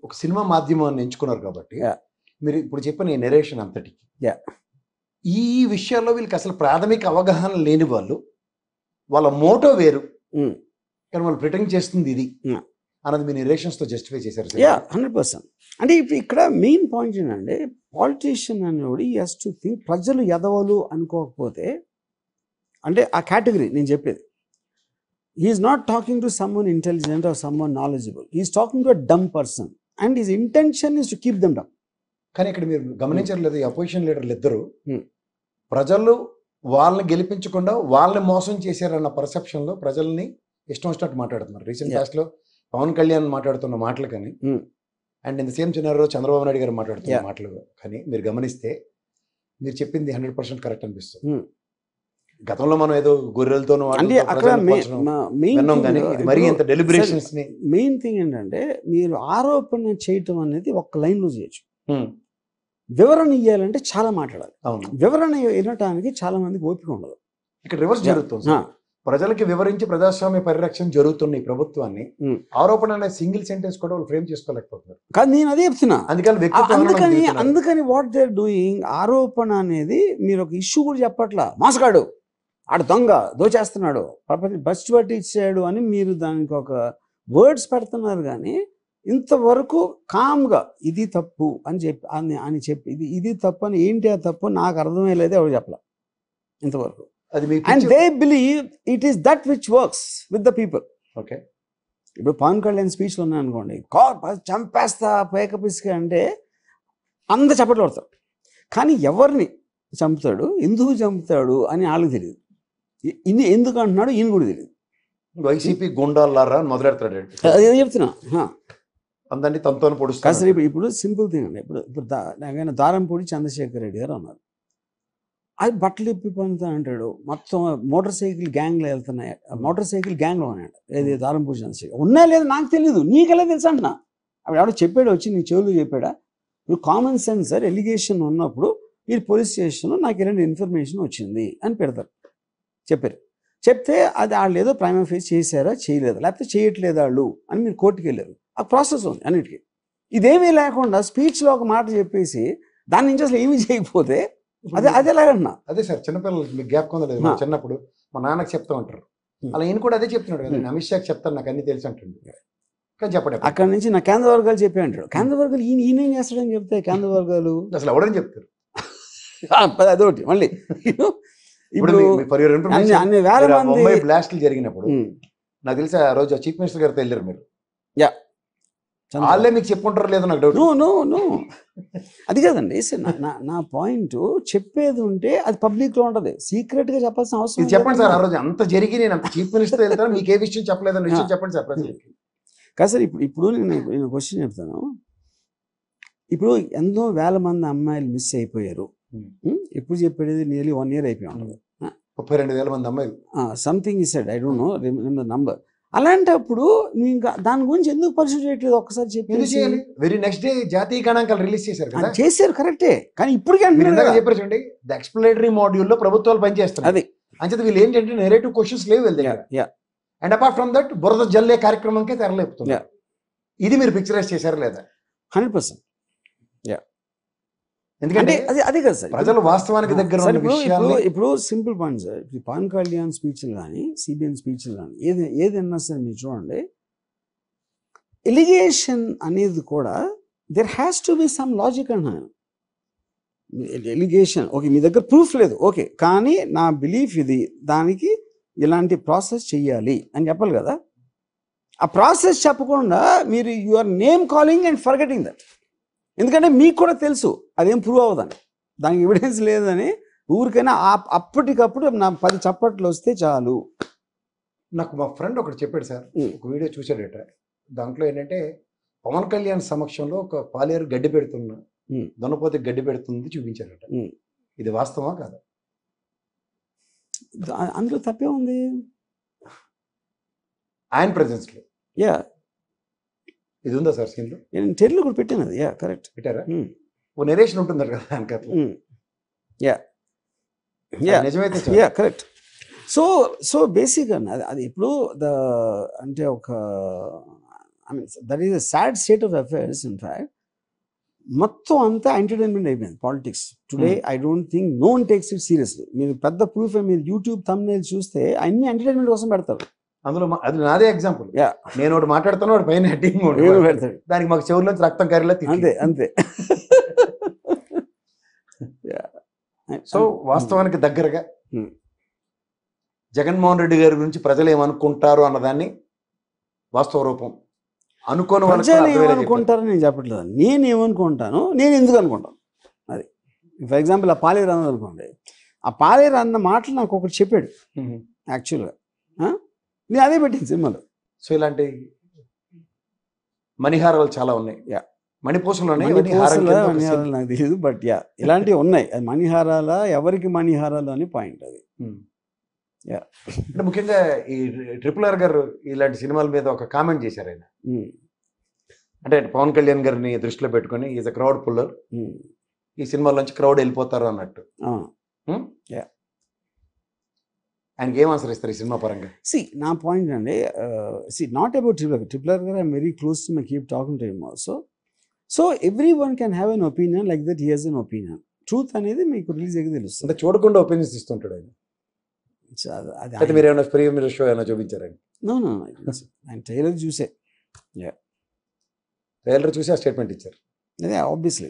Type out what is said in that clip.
ఒక సినిమా మాధ్యమాన్ని ఎంచుకున్నారు కాబట్టి Yeah. మీరు ఇప్పుడు చెప్పిన ఈ నెరేషన్ అంతటికి Yeah. ఈ విషయాల్లో వీళ్ళకి అసలు ప్రాథమిక అవగాహన లేని వాళ్ళు వాళ్ళ మోటో వేరు Mm. కానీ వాళ్ళు ప్రిటెండ్ చేస్తుంది ఇది Yeah. అన్నది మీ నెరేషన్స్తో జస్టిఫై చేశారు సార్. 100%. అంటే ఇప్పుడు ఇక్కడ మెయిన్ పాయింట్ ఏంటంటే పాలిటీషియన్ అనేవాడు ఈ హెస్ టు థింక్ ప్రజలు ఎదవలు అనుకోకపోతే అంటే ఆ కేటగిరీ నేను చెప్పేది he's not talking to someone intelligent or someone knowledgeable he's talking to a dumb person and his intention is to keep them dumb. కానీ ఇక్కడ మీరు గమనించలేదు ఈ అపోజిషన్ లీడర్లు ఇద్దరు Hmm. ప్రజలు వాళ్ళని గెలిపించకుండా వాళ్ళని మోసం చేశారన్న పర్సెప్షన్లో ప్రజల్ని ఇష్టం వచ్చినట్టు మాట్లాడుతున్నారు. Recent Yeah. పాస్ట్లో పవన్ కళ్యాణ్ మాట్లాడుతున్న మాటలు కానీ Hmm. And in the same సినారియోలో చంద్రబాబు నాయుడు గారు మాట్లాడుతున్న Yeah. మాటలు కానీ మీరు గమనిస్తే మీరు చెప్పింది 100% కరెక్ట్ అనిపిస్తుంది. Hmm. గతంలో మనం ఏదో గొర్రెలతోనూ అంటే వాటితో అక్కడ ప్రజల్ని పోల్చడం విన్నాం కానీ ఇది మరీ ఇంత డెలిబరేషన్స్ ని మెయిన్ థింగ్ ఏంటంటే మీరు ఆరోపణ చేయటం అనేది ఒక్క లైన్లో చేయొచ్చు. వివరణ ఇవ్వాలంటే చాలా మాట్లాడాలి. అవును వివరణ వినటానికి చాలా మందికి ఓపిక ఉండదు. ఇక్కడ రివర్స్ జరుగుతుంది సార్. ప్రజలకి వివరించి ప్రజాస్వామ్య పరిరక్షణ జరుగుతున్న ఈ ప్రభుత్వాన్ని ఆరోపణ అనే సింగిల్ సెంటెన్స్ కూడా వాళ్ళు ఫ్రేమ్ చేసుకోలేకపోతున్నారు. కానీ నేను అదే చెప్తున్నా. అందుకని అందుకని వాట్ దే ఆర్ డూయింగ్ ఆరోపణ అనేది మీరు ఒక ఇష్యూ కూడా చెప్పట్లా. మాసగాడు ఆడు దొంగ దోచేస్తున్నాడు బస్ పట్టి ఇచ్చాడు అని మీరు దానికి ఒక వర్డ్స్ పెడుతున్నారు. కానీ ఇంతవరకు కామ్గా ఇది తప్పు అని చెప్పి ఇది తప్పు అని ఏంటి ఆ తప్పు నాకు అర్థమయ్యలేదు ఎవరు చెప్పలే ఇంతవరకు. And they believe it is that which works with the people. Okay. ఇప్పుడు పవన్ కళ్యాణ్ స్పీచ్లో ఉన్నాయి అనుకోండి, చంపేస్తా పేకపిసిక అంటే అంత చప్పట్లు పడతారు. కానీ ఎవరిని చంపుతాడు ఎందుకు చంపుతాడు అని వాళ్ళకి తెలియదు. ఇన్ని ఎందుకు అంటున్నాడు ఈయన కూడా తెలియదు. వైసీపీ గుండాలారా అని మొదలెడతాడు. అదే చెప్తున్నా. అందరినీ తమతో పొడుస్తారు. అసలు ఇప్పుడు సింపుల్ థింగ్ అండి. ఇప్పుడు దారంపూడి చంద్రశేఖర్ రెడ్డి గారు అన్నారు, అది బట్టలు ఇప్పి పనుతా అంటాడు. మొత్తం మోటార్ సైకిల్ గ్యాంగ్లో వెళ్తున్నాయి, మోటార్ సైకిల్ గ్యాంగ్లో ఉన్నాడు. ఏది దారంపూడి చంద్రశేఖర్ ఉన్నా లేదు నాకు తెలియదు, నీకెలా తెలుసు అంటున్నా. అప్పుడు ఎవడో చెప్పాడు, వచ్చి నీ చెవులు చెప్పాడా? ఇప్పుడు కామన్ సెన్స్ సార్, ఎలిగేషన్ ఉన్నప్పుడు మీరు పోలీస్ స్టేషన్లో నాకు ఇలాంటి ఇన్ఫర్మేషన్ వచ్చింది అని పెడతారు. చెప్పారు. చెప్తే అది వాళ్ళు ఏదో ప్రైమరీ ఫేస్ చేశారా చేయలేదా, లేకపోతే చేయట్లేదు వాళ్ళు అని మీరు కోర్టుకు వెళ్ళారు. ఆ ప్రాసెస్ ఉంది అన్నిటికీ. ఇదేమీ లేకుండా స్పీచ్లో ఒక మాట చెప్పేసి దాని నుంచి అసలు ఏమీ చేయకపోతే అదేలాగన్నా. అదే సార్, చిన్నపిల్లలకి మీకు గ్యాప్ కొందలేదు. చిన్నప్పుడు మా నాన్నకి చెప్తా ఉంటారు, అలా ఈయన కూడా అదే చెప్తున్నాడు కదా, అమిత్ షాకి చెప్తాను నాకు అన్ని తెలుసు అంటుంది. కానీ చెప్పండి, అక్కడ నుంచి నా కేంద్ర వర్గాలు చెప్పి అంటాడు. కేంద్ర వర్గాలు ఈయన ఏం చేస్తాడని చెప్తే కేంద్ర వర్గాలు అసలు ఎవడని చెప్తారు. అదొకటి. మళ్ళీ ఇప్పుడు అన్ని వేల మంది బ్లాస్ట్లు జరిగినప్పుడు నాకు తెలిసి ఆ రోజు చీఫ్ మినిస్టర్ గారితో వెళ్ళారు మీరు. వాళ్ళే మీకు చెప్పుకుంటారు లేదు నాకు డౌట్. నో అది కాదండి. నా పాయింట్ చెప్పేది ఉంటే అది పబ్లిక్ లో ఉంటది, సీక్రెట్ గా చెప్పాల్సిన అవసరం. చెప్పండి సార్, ఆ రోజు అంత జరిగి నేను అంత చీఫ్ మినిస్టర్ వెళ్తాను, మీకు ఏ విషయం చెప్పలేదని విషయం చెప్పండి సార్ ప్రజలకి. కాదు సార్, ఇప్పుడు నేను క్వశ్చన్ చెప్తాను. ఇప్పుడు ఎంతో వేల మంది అమ్మాయిలు మిస్ అయిపోయారు. ఎప్పుడు చెప్పేది నియర్లీ 1 year అయిపోయి ఉంటుంది. 32,000 మంది అమ్మాయిలు something is said, I don't know remember number. అలాంటప్పుడు ఇంకా దాని గురించి ఎందుకు పరిశీలి చేయట్లేదు? ఒక్కసారి చెప్పి వెరీ నెక్స్ట్ డే జాతీయ గణాంకాలు రిలీజ్ చేశారు కదా. చేశారు కరెక్టే, కానీ ఇప్పటికే చెప్పారు చూడండి, ద ఎక్స్ప్లనేటరీ మాడ్యూల్లో ప్రభుత్వాలు పనిచేస్తారు. అది అంచేత వీళ్ళు ఏంటంటే నెరేటివ్ క్వశ్చన్స్ లేవు వీళ్ళ దగ్గర. అండ్ అపార్ట్ ఫ్రమ్ దట్ బురద జల్లే కార్యక్రమంకే తెరలేపుతుంది. ఇది మీరు పిక్చరైజ్ చేశారు లేదా? 100%. ఎందుకంటే అదే కదా సార్, ప్రజలు వాస్తవానికి దగ్గర ఇప్పుడు simple point sir. Pawan Kalyan స్పీచ్లు కానీ సిబిఎన్ స్పీచ్లు కానీ ఏదన్నా సరే మీరు చూడండి, ఎలిగేషన్ అనేది కూడా there has to be some logic అన్నాను. ఎలిగేషన్ ఓకే, మీ దగ్గర ప్రూఫ్ లేదు ఓకే, కానీ నా బిలీఫ్ ఇది, దానికి ఇలాంటి ప్రాసెస్ చెయ్యాలి అని చెప్పాలి కదా. ఆ ప్రాసెస్ చెప్పకుండా మీరు your name calling and forgetting that. ఎందుకంటే మీకు కూడా తెలుసు అదేం ప్రూవ్ అవ్వదని, దానికి ఎవిడెన్స్ లేదని. ఊరికైనా అప్పటికప్పుడు నా 10 చప్పట్లు వస్తే చాలు. నాకు మా ఫ్రెండ్ ఒకటి చెప్పాడు సార్, ఒక వీడియో చూసాడట. దాంట్లో ఏంటంటే పవన్ కళ్యాణ్ సమక్షంలో ఒక పాలేరు గడ్డి పెడుతున్నా దొనపోతే గడ్డి పెడుతుంది చూపించారట. ఇది వాస్తవా కాదా? అందులో తప్పే ఉంది ఆయన ప్రెజెన్స్ లో. యా, ఇది ఉందా సార్ సీన్లో? నేను టెర్లు కూడా పెట్టాను అది. యా కరెక్ట్ పెట్టారా? ఓ నెరేషన్ ఉంటుంది కదా దానికి. యా యా నిజమైతే యా కరెక్ట్. సో బేసిక్గా అది ఇప్పుడు అంటే ఒక I mean that is a sad state of affairs in fact. మొత్తం అంతా ఎంటర్టైన్మెంట్ అయిపోయింది politics today. I don't think no one takes it seriously. మీరు పెద్ద ప్రూఫ్ మీరు యూట్యూబ్ థంబ్నెయిల్ చూస్తే అన్ని ఎంటర్టైన్మెంట్ కోసం పెడతారు. అందులో అది నాదే ఎగ్జాంపుల్. నేను ఒకటి మాట్లాడుతాను, వాడు పైన హెడ్డింగ్ పెడతాడు, దానికి మాకు చెవుల్లోంచి రక్తం కరిలా అంతే అంతే. సో వాస్తవానికి దగ్గరగా జగన్మోహన్ రెడ్డి గారి గురించి ప్రజలు ఏమనుకుంటారు అన్నదాన్ని వాస్తవ రూపం అనుకోని ప్రజలు ఏమనుకుంటారని నేను చెప్పట్లేదు. నేను ఏమనుకుంటాను, నేను ఎందుకు అనుకుంటాను అది. ఫర్ ఎగ్జాంపుల్ ఆ పాలేరు అన్నది అనుకోండి, ఆ పాలేరు అన్న మాటలు నాకు ఒకటి చెప్పాడు యాక్చువల్గా, నేను అదే పెట్టింది సినిమాలో. సో ఇలాంటి మణిహారాలు చాలా ఉన్నాయి, మణిపూసలు ఉన్నాయి. మణిహారాలు నాకు తెలియదు, బట్ ఇలాంటివి ఉన్నాయి. అది మణిహారాల, ఎవరికి మణిహారాలు అని పాయింట్ అది. అంటే ముఖ్యంగా ఈ RRR గారు ఇలాంటి సినిమాల మీద ఒక కామెంట్ చేశారు ఆయన. అంటే పవన్ కళ్యాణ్ గారిని దృష్టిలో పెట్టుకొని ఈజ్ అ క్రౌడ్ పుల్లర్, ఈ సినిమాలోంచి క్రౌడ్ వెళ్ళిపోతారు అన్నట్టు. ఆయనకి ఏం ఆన్సర్ ఇస్తారు ఈ సినిమా పరంగా? నా పాయింట్ అండి, నాట్ అబౌట్ RRR గారు, I'm very close to my, keep talking to him also. So every one can have an opinion like that, he has N opinion. Truth అనేది మీకు రిలీజ్ అయ్యి తెలుస్తుంది. అంటే చూడకుండా ఒపీనియన్స్ ఇస్తుంటాడు ఆయన. అది మీరు ఏమైనా ప్రీమియర్ షో ఏమైనా చూపించారండి? నో ఆయన ట్రైలర్ చూసే, ట్రైలర్ చూసి ఆ స్టేట్మెంట్ ఇచ్చారు. అదే ఆబ్వియస్లీ.